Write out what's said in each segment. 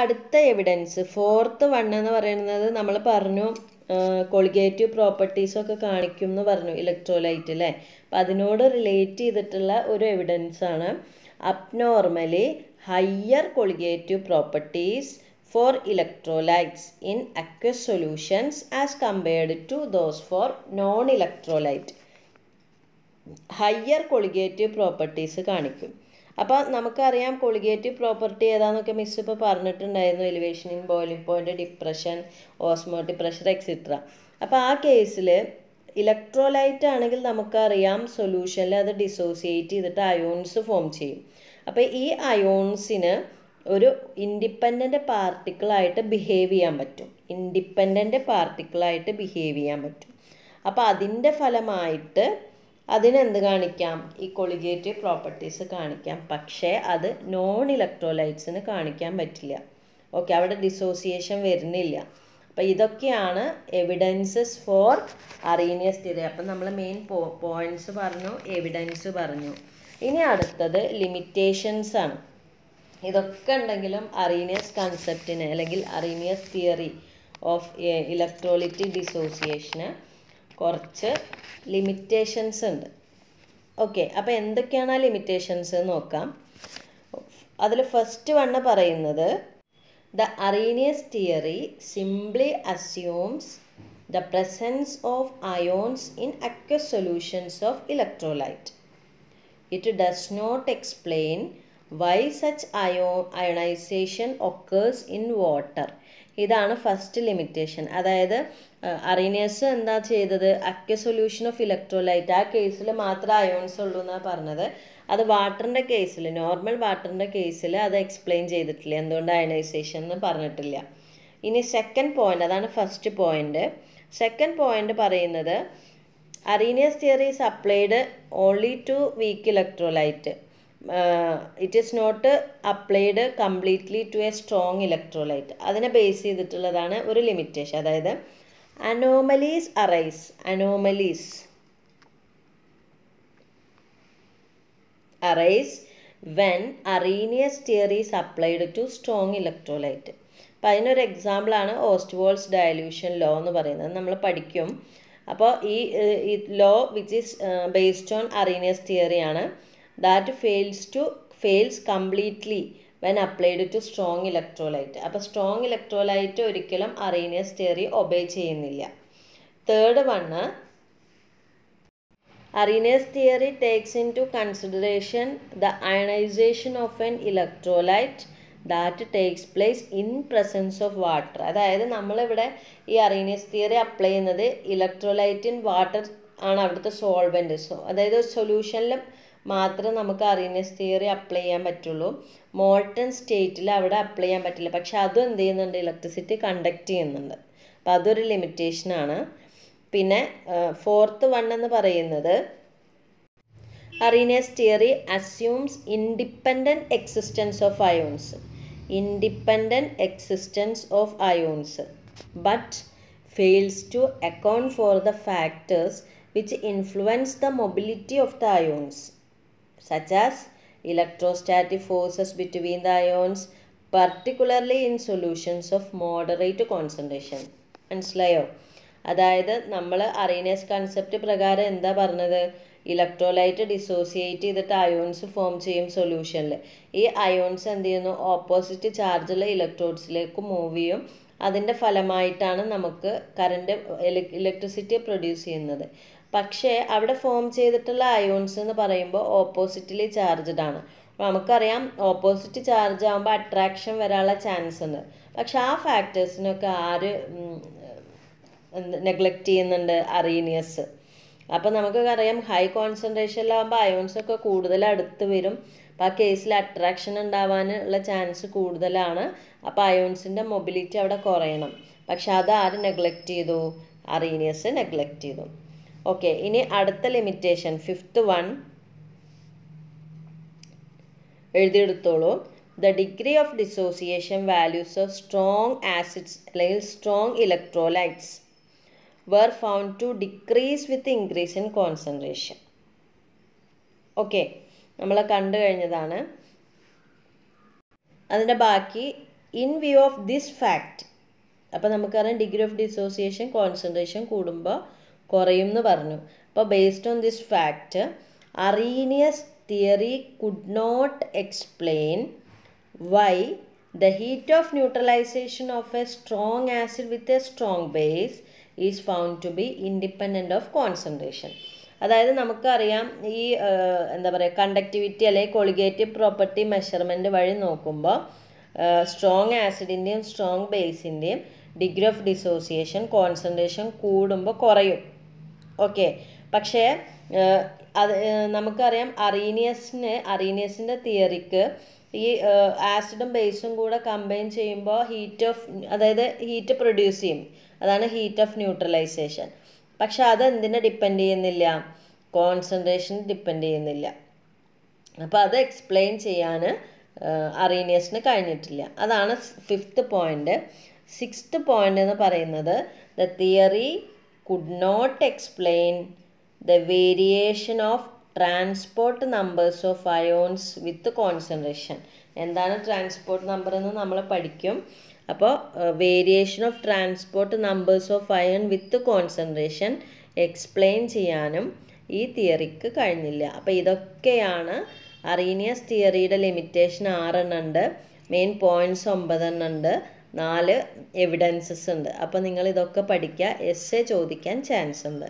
അടുത്ത evidence fourth one എന്ന് പറയുന്നത് നമ്മൾ പറഞ്ഞു കൊളിഗേറ്റീവ് പ്രോപ്പർട്ടീസ് ഒക്കെ കാണിക്കും എന്ന് പറഞ്ഞു ഇലക്ട്രോലൈറ്റ് അല്ലേ. അപ്പം അതിനോട് റിലേറ്റ് ചെയ്തിട്ടുള്ള ഒരു എവിഡൻസ് ആണ് abnormally higher colligative properties for electrolytes in aqueous solutions as compared to those for non electrolyte. Higher colligative properties കാണിക്കും. അപ്പോൾ നമുക്കറിയാം കൊളിഗേറ്റീവ് പ്രോപ്പർട്ടി ഏതാണെന്നൊക്കെ മിസ് ഇപ്പോൾ പറഞ്ഞിട്ടുണ്ടായിരുന്നു. Elevation in boiling point, depression, osmotic pressure etcetera. അപ്പോൾ ആ കേസിൽ ഇലക്ട്രോലൈറ്റ് ആണെങ്കിൽ നമുക്കറിയാം സൊല്യൂഷനിൽ അത് ഡിസോസിയേറ്റ് ചെയ്തിട്ട് അയോൺസ് ഫോം ചെയ്യും. അപ്പോൾ ഈ അയോൺസിന് ഒരു ഇൻഡിപെൻഡൻ്റ് പാർട്ടിക്കിളായിട്ട് ബിഹേവ് ചെയ്യാൻ പറ്റും. അപ്പോൾ അതിൻ്റെ ഫലമായിട്ട് അതിനെന്ത് കാണിക്കാം? ഈ കൊളിഗേറ്റീവ് പ്രോപ്പർട്ടീസ് കാണിക്കാം. പക്ഷേ അത് നോൺ ഇലക്ട്രോലൈറ്റ്സിന് കാണിക്കാൻ പറ്റില്ല. ഓക്കെ, അവിടെ ഡിസോസിയേഷൻ വരുന്നില്ല. അപ്പോൾ ഇതൊക്കെയാണ് എവിഡൻസസ് ഫോർ അറീനിയസ് തിയറി. അപ്പം നമ്മൾ മെയിൻ പോയിന്റ്സ് പറഞ്ഞു, എവിഡൻസ് പറഞ്ഞു. ഇനി അടുത്തത് ലിമിറ്റേഷൻസ് ആണ്. ഇതൊക്കെ ഉണ്ടെങ്കിലും അറീനിയസ് കൺസെപ്റ്റിന് അല്ലെങ്കിൽ അറീനിയസ് തിയറി ഓഫ് ഇലക്ട്രോലൈറ്റിക് ഡിസോസിയേഷന് കുറച്ച് ലിമിറ്റേഷൻസ് ഉണ്ട്. ഓക്കെ, അപ്പോൾ എന്തൊക്കെയാണ് ആ ലിമിറ്റേഷൻസ് നോക്കാം. അതിൽ ഫസ്റ്റ് വണ്ണ് പറയുന്നത് the Arrhenius theory simply assumes the presence of ions in aqueous solutions of electrolyte. It does not explain why such ionization occurs in water. ഇതാണ് first limitation. അതായത് Arrhenius എന്താ ചെയ്തത്? aqueous solution ഓഫ് ഇലക്ട്രോലൈറ്റ് ആ കേസിൽ മാത്രമേ ions ഉള്ളൂ എന്നാണ് പറഞ്ഞത്. അത് വാട്ടറിൻ്റെ കേസിൽ, നോർമൽ വാട്ടറിൻ്റെ കേസിൽ അത് എക്സ്പ്ലെയിൻ ചെയ്തിട്ടില്ല, എന്തുകൊണ്ട് അയണൈസേഷൻ എന്ന് പറഞ്ഞിട്ടില്ല. ഇനി സെക്കൻഡ് പോയിന്റ്, അതാണ് ഫസ്റ്റ് പോയിന്റ്. സെക്കൻഡ് പോയിന്റ് പറയുന്നത് Arrhenius theory is applied only to weak electrolyte. It is not applied completely to a strong electrolyte. അതിനെ ബേസ് ചെയ്തിട്ടുള്ളതാണ് ഒരു ലിമിറ്റേഷൻ. അതായത് anomalies arise when Arrhenius theory is applied to strong electrolyte. അപ്പം അതിനൊരു എക്സാമ്പിളാണ് ഓസ്റ്റ്വാൾസ് dilution law എന്ന് പറയുന്നത്, നമ്മൾ പഠിക്കും. അപ്പോൾ ഈ law which is based on Arrhenius തിയറിയാണ്. that fails completely when applied to strong electrolyte. അപ്പോൾ സ്ട്രോങ് ഇലക്ട്രോലൈറ്റ് ഒരിക്കലും അറീനിയസ് തിയറി ഒബേ ചെയ്യുന്നില്ല. Third one, Arrhenius theory takes into consideration the ionisation of an electrolyte that takes place in presence of water. അതായത് നമ്മളിവിടെ ഈ Arrhenius theory apply ചെയ്യുന്നത് electrolyte in water ആണ് അവിടുത്തെ solvent. അതായത് സൊല്യൂഷനിൽ മാത്രമേ നമുക്ക് അറീനിയസ് തിയറി അപ്ലൈ ചെയ്യാൻ പറ്റുള്ളൂ. മോൾട്ടൺ സ്റ്റേറ്റിൽ അവിടെ അപ്ലൈ ചെയ്യാൻ പറ്റില്ല. പക്ഷെ അതും എന്ത് ചെയ്യുന്നുണ്ട്? ഇലക്ട്രിസിറ്റി കണ്ടക്ട് ചെയ്യുന്നുണ്ട്. അപ്പോൾ അതൊരു ലിമിറ്റേഷനാണ്. പിന്നെ ഫോർത്ത് വൺ എന്ന് പറയുന്നത് Arrhenius theory assumes independent existence of ions but fails to account for the factors which influence the mobility of the ions, such as electrostatic forces between the ions, particularly in solutions of moderate concentration. മനസ്സിലായോ? അതായത് നമ്മൾ Arrhenius concept പ്രകാരം എന്താ പറഞ്ഞത്? Electrolyte dissociate ചെയ്തിട്ട് ions form ചെയ്യും സൊല്യൂഷനിൽ. ഈ അയോൺസ് എന്ത് ചെയ്യുന്നു? ഓപ്പോസിറ്റ് ചാർജുള്ള ഇലക്ട്രോഡ്സിലേക്ക് മൂവ് ചെയ്യും. അതിൻ്റെ ഫലമായിട്ടാണ് നമുക്ക് കറണ്ട് ഇലക്ട്രിസിറ്റി പ്രൊഡ്യൂസ് ചെയ്യുന്നത്. പക്ഷേ അവിടെ ഫോം ചെയ്തിട്ടുള്ള അയോൺസ് എന്ന് പറയുമ്പോൾ ഓപ്പോസിറ്റ്ലി ചാർജ്ഡ് ആണ്. അപ്പോൾ നമുക്കറിയാം ഓപ്പോസിറ്റ് ചാർജ് ആകുമ്പോൾ അട്രാക്ഷൻ വരാനുള്ള ചാൻസ് ഉണ്ട്. പക്ഷെ ആ ഫാക്ടേഴ്സിനൊക്കെ ആര് നെഗ്ലക്റ്റ് ചെയ്യുന്നുണ്ട്? അറീനിയസ്. അപ്പോൾ നമുക്കറിയാം ഹൈ കോൺസെൻട്രേഷനിലാകുമ്പോൾ അയോൺസൊക്കെ കൂടുതൽ അടുത്ത് വരും. അപ്പോൾ ആ കേസിൽ അട്രാക്ഷൻ ഉണ്ടാവാനുള്ള ചാൻസ് കൂടുതലാണ്. അപ്പോൾ അയോൺസിൻ്റെ മൊബിലിറ്റി അവിടെ കുറയണം. പക്ഷെ അത് ആര് നെഗ്ലക്റ്റ് ചെയ്തു? അറീനിയസ് നെഗ്ലക്റ്റ് ചെയ്തു. ഓക്കെ, ഇനി അടുത്ത ലിമിറ്റേഷൻ ഫിഫ്ത്ത് വൺ എഴുതിയെടുത്തോളൂ. The degree of dissociation values of strong acids അല്ലെങ്കിൽ strong electrolytes were found to decrease with increase in concentration. Okay, നമ്മൾ കണ്ടു കഴിഞ്ഞതാണ്. അതിൻ്റെ ബാക്കി in view of this fact, അപ്പോൾ നമുക്കറിയാം ഡിഗ്രി ഓഫ് ഡിസോസിയേഷൻ കോൺസെൻട്രേഷൻ കൂടുമ്പോൾ കുറയും എന്ന് പറഞ്ഞു. അപ്പോൾ based on this fact Arrhenius theory could not explain why the heat of neutralization of a strong acid with a strong base is found to be independent of concentration. അതായത് നമുക്കറിയാം ഈ എന്താ പറയുക കണ്ടക്ടിവിറ്റി അല്ലെങ്കിൽ കൊളിഗേറ്റീവ് പ്രോപ്പർട്ടി മെഷർമെൻറ്റ് വഴി നോക്കുമ്പോൾ strong ആസിഡിൻ്റെയും strong ബേസിൻ്റെയും ഡിഗ്രി ഓഫ് ഡിസോസിയേഷൻ കോൺസെൻട്രേഷൻ കൂടുമ്പോൾ കുറയും. ഓക്കെ, പക്ഷേ അത് നമുക്കറിയാം അറീനിയസിൻ്റെ തിയറിക്ക് ഈ ആസിഡും ബേസും കൂടെ കമ്പൈൻ ചെയ്യുമ്പോൾ ഹീറ്റ് പ്രൊഡ്യൂസ് ചെയ്യും. അതാണ് ഹീറ്റ് ഓഫ് ന്യൂട്രലൈസേഷൻ. പക്ഷെ അതെന്തിനെ ഡിപ്പെൻഡ് ചെയ്യുന്നില്ല? കോൺസെൻട്രേഷൻ ഡിപ്പെൻഡ് ചെയ്യുന്നില്ല. അപ്പോൾ അത് എക്സ്പ്ലെയിൻ ചെയ്യാൻ അറീനിയസിന് കഴിഞ്ഞിട്ടില്ല. അതാണ് 5th പോയിന്റ്. 6th പോയിന്റ് എന്ന് പറയുന്നത് the theory could not explain the variation of transport numbers of ions with concentration. എന്താണ് ട്രാൻസ്പോർട്ട് നമ്പർ എന്ന് നമ്മൾ പഠിക്കും. അപ്പോൾ variation of transport numbers of ion with concentration explain ചെയ്യാനും ഈ തിയറിക്ക് കഴിഞ്ഞില്ല. അപ്പോൾ ഇതൊക്കെയാണ് അറീനിയസ് തിയറിയുടെ ലിമിറ്റേഷൻ. 6 ഉണ്ട്, മെയിൻ പോയിൻറ്റ്സ് 9 ഉണ്ട്, 4 എവിഡൻസസ് ഉണ്ട്. അപ്പോൾ നിങ്ങൾ ഇതൊക്കെ പഠിക്കുക, എസ്സേ ചോദിക്കാൻ ചാൻസ് ഉണ്ട്.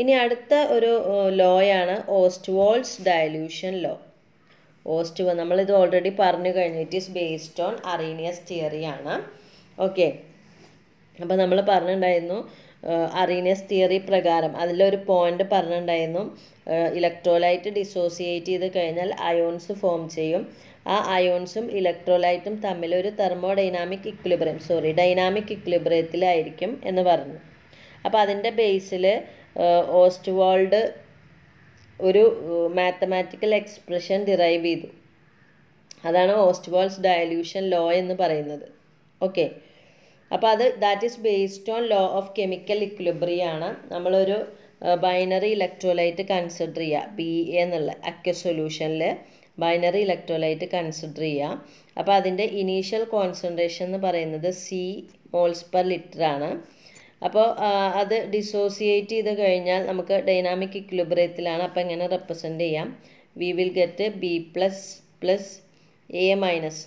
ഇനി അടുത്ത ഒരു ലോയാണ് ഓസ്റ്റ്വാൾഡ്സ് ഡയലൂഷൻ ലോ. നമ്മളിത് ഓൾറെഡി പറഞ്ഞു കഴിഞ്ഞു. It is based on Arrhenius തിയറിയാണ്. ഓക്കെ, അപ്പോൾ നമ്മൾ പറഞ്ഞിട്ടുണ്ടായിരുന്നു അറീനിയസ് തിയറി പ്രകാരം അതിലൊരു പോയിന്റ് പറഞ്ഞിട്ടുണ്ടായിരുന്നു, ഇലക്ട്രോലൈറ്റ് ഡിസോസിയേറ്റ് ചെയ്ത് കഴിഞ്ഞാൽ അയോൺസ് ഫോം ചെയ്യും. ആ അയോൺസും ഇലക്ട്രോലൈറ്റും തമ്മിൽ ഒരു ഡൈനാമിക് ഇക്വിലിബ്രിയത്തിലായിരിക്കും എന്ന് പറഞ്ഞു. അപ്പോൾ അതിൻ്റെ ബേസിൽ ഓസ്റ്റ്വാൾഡ് ഒരു മാത്തമാറ്റിക്കൽ എക്സ്പ്രഷൻ ഡിറൈവ് ചെയ്തു. അതാണ് ഓസ്റ്റ്വാൾഡ്സ് ഡയലൂഷൻ ലോ എന്ന് പറയുന്നത്. ഓക്കെ, അപ്പോൾ that is based on law of chemical ഇക്വിലിബ്രിയാണ്. നമ്മളൊരു ബൈനറി ഇലക്ട്രോലൈറ്റ് കൺസിഡർ ചെയ്യുക, BA എന്നുള്ള അക്വസ് സൊല്യൂഷനിൽ ബൈനറി ഇലക്ട്രോലൈറ്റ് കൺസിഡർ ചെയ്യുക. അപ്പോൾ അതിൻ്റെ ഇനീഷ്യൽ കോൺസെൻട്രേഷൻ എന്ന് പറയുന്നത് C മോൾസ്/ലിറ്റർ ആണ്. അപ്പോൾ അത് ഡിസോസിയേറ്റ് ചെയ്ത് കഴിഞ്ഞാൽ നമുക്ക് ഡൈനാമിക് ഇക്വിലിബ്രിയത്തിലാണ്. അപ്പോൾ എങ്ങനെ റെപ്രസെൻ്റ് ചെയ്യാം? വി വിൽ ഗെറ്റ് B++A-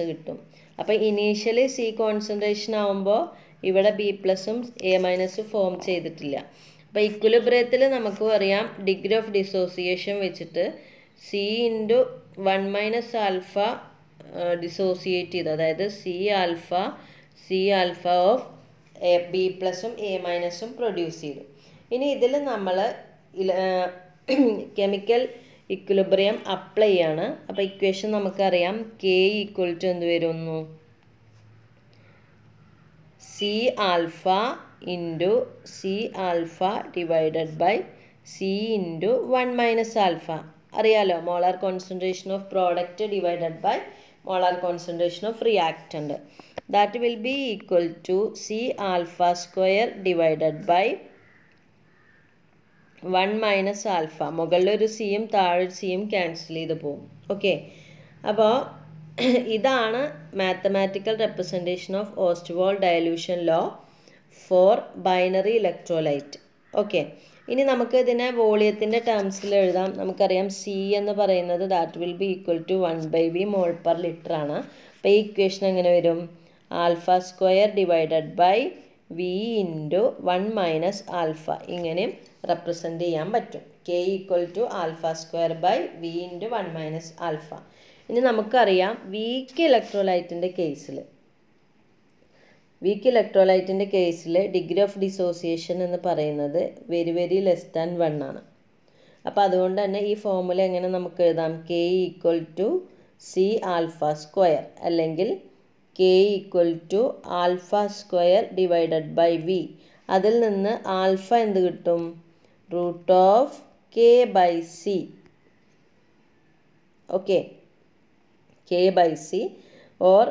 കിട്ടും. അപ്പോൾ ഇനീഷ്യലി C കോൺസെൻട്രേഷൻ ആകുമ്പോൾ ഇവിടെ B+ഉം A- ഫോം ചെയ്തിട്ടില്ല. അപ്പോൾ ഇക്വിലിബ്രിയത്തിൽ നമുക്ക് അറിയാം ഡിഗ്രി ഓഫ് ഡിസോസിയേഷൻ വെച്ചിട്ട് C×1 - α ഡിസോസിയേറ്റ് ചെയ്തു, അതായത് C ആൽഫ ഓഫ് B+ഉം A- പ്രൊഡ്യൂസ് ചെയ്തു. ഇനി ഇതിൽ നമ്മൾ കെമിക്കൽ ഇക്വിലിബ്രിയം അപ്ലൈ ചെയ്യാണ്. അപ്പോൾ ഇക്വേഷൻ നമുക്കറിയാം K = എന്ത് വരുന്നു? C∝ divided by C×1 - α. അറിയാലോ, molar concentration of product divided by molar concentration of reactant. That will be equal to C∝² divided by 1 - α. മുകളിലൊരു സിയും താഴെ സിയും ക്യാൻസൽ ചെയ്ത് പോകും. ഓക്കെ, അപ്പോൾ ഇതാണ് mathematical representation of Ostwald dilution law for binary electrolyte. Okay, ഇനി നമുക്ക് ഇതിനെ വോളിയത്തിൻ്റെ ടേംസിൽ എഴുതാം. നമുക്കറിയാം C എന്ന് പറയുന്നത് that will be equal to 1/V mol/liter ആണ്. അപ്പോൾ ഈ ഇക്വേഷൻ എങ്ങനെ വരും? α² ഡിവൈഡഡ് ബൈ V×1 - α. ഇങ്ങനെ റെപ്രസെൻ്റ് ചെയ്യാൻ പറ്റും. K = α² by V×1 - α. ഇനി നമുക്കറിയാം വീക്ക് ഇലക്ട്രോലൈറ്റിൻ്റെ കേസിൽ ഡിഗ്രി ഓഫ് ഡിസോസിയേഷൻ എന്ന് പറയുന്നത് വെരി ലെസ് ദാൻ 1 ആണ്. അപ്പോൾ അതുകൊണ്ട് തന്നെ ഈ ഫോർമുല എങ്ങനെ നമുക്ക് എഴുതാം? K = C∝² അല്ലെങ്കിൽ K = α² ഡിവൈഡഡ് ബൈ V. അതിൽ നിന്ന് ആൽഫ എന്ത് കിട്ടും? √K/C. Okay, K/C or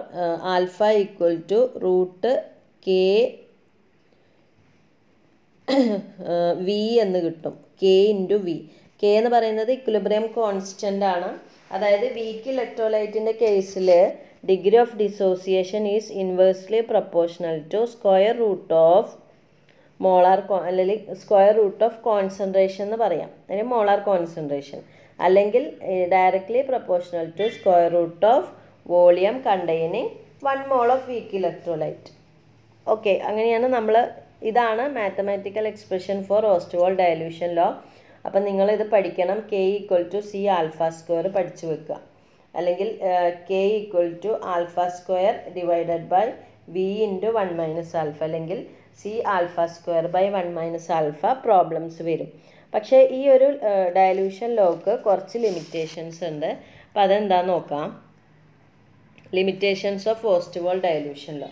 alpha equal to √K V എന്ന് കിട്ടും. K×V. K എന്ന് പറയുന്നത് ഇക്വിലിബ്രിയം കോൺസ്റ്റൻ്റ് ആണ്. അതായത് വീക്ക് ഇലക്ട്രോലൈറ്റിൻ്റെ കേസിൽ degree of dissociation is inversely proportional to square root of molar അല്ലെങ്കിൽ സ്ക്വയർ റൂട്ട് ഓഫ് കോൺസെൻട്രേഷൻ എന്ന് പറയാം, അതിന് മോളാർ കോൺസെൻട്രേഷൻ, അല്ലെങ്കിൽ directly proportional to square root of volume containing 1 mole of weak electrolyte. Okay, അങ്ങനെയാണ് നമ്മൾ, ഇതാണ് mathematical expression for Ostwald dilution law. അപ്പം നിങ്ങളിത് പഠിക്കണം. K = C alpha square പഠിച്ചു വെക്കുക, അല്ലെങ്കിൽ K = alpha square divided by V × 1 - alpha, അല്ലെങ്കിൽ C alpha square by 1 - alpha problems വരും. പക്ഷേ ഈ ഒരു ഡയലൂഷൻ ലോക്ക് കുറച്ച് ലിമിറ്റേഷൻസ് ഉണ്ട്. അപ്പോൾ അതെന്താണെന്ന് നോക്കാം. Limitations of Ostwald dilution law.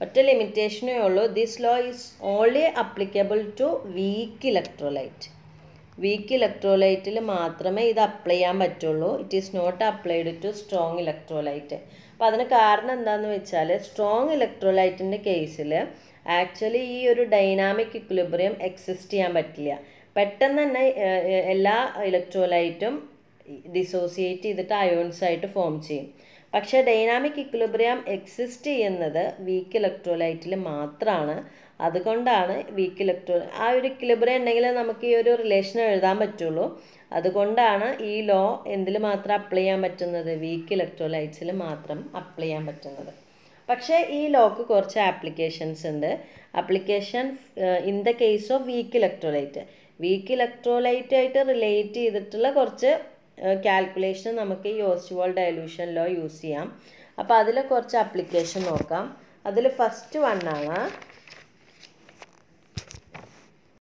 ഒറ്റ ലിമിറ്റേഷനേ ഉള്ളൂ. This law is only applicable to weak electrolyte. Weak ഇലക്ട്രോലൈറ്റിൽ മാത്രമേ ഇത് അപ്ലൈ ചെയ്യാൻ പറ്റുള്ളൂ. It is not applied to strong electrolyte. അപ്പോൾ അതിന് കാരണം എന്താണെന്ന് വെച്ചാൽ, സ്ട്രോങ് ഇലക്ട്രോലൈറ്റിൻ്റെ കേസിൽ ആക്ച്വലി ഈ ഒരു ഡൈനാമിക് ഇക്വിലിബ്രിയം എക്സിസ്റ്റ് ചെയ്യാൻ പറ്റില്ല. പെട്ടെന്ന് തന്നെ എല്ലാ ഇലക്ട്രോലൈറ്റും ഡിസോസിയേറ്റ് ചെയ്തിട്ട് അയോൺസ് ആയിട്ട് ഫോം ചെയ്യും. പക്ഷേ ഡൈനാമിക് ഇക്വിലിബ്രിയം എക്സിസ്റ്റ് ചെയ്യുന്നത് വീക്ക് ഇലക്ട്രോലൈറ്റിൽ മാത്രമാണ്. അതുകൊണ്ടാണ് വീക്ക് ആ ഒരു ഇക്വിലിബ്രിയം ഉണ്ടെങ്കിൽ നമുക്ക് ഈ ഒരു റിലേഷൻ എഴുതാൻ പറ്റുള്ളൂ. അതുകൊണ്ടാണ് ഈ ലോ എന്തിൽ മാത്രം അപ്ലൈ ചെയ്യാൻ പറ്റുന്നത്, വീക്ക് ഇലക്ട്രോലൈറ്റ്സിൽ മാത്രം അപ്ലൈ ചെയ്യാൻ പറ്റുന്നത്. പക്ഷേ ഈ ലോക്ക് കുറച്ച് ആപ്ലിക്കേഷൻസ് ഉണ്ട്. Application in the case of weak electrolyte, week electrolyte ആയിട്ട് റിലേറ്റ് ചെയ്തിട്ടുള്ള കുറച്ച് കാൽക്കുലേഷൻ നമുക്ക് ഈ ഓസ്റ്റ്വാൾ ഡയലൂഷൻ ലോ യൂസ് ചെയ്യാം. അപ്പോൾ അതിൽ കുറച്ച് ആപ്ലിക്കേഷൻ നോക്കാം. അതിൽ ഫസ്റ്റ് വണ്ണാണ്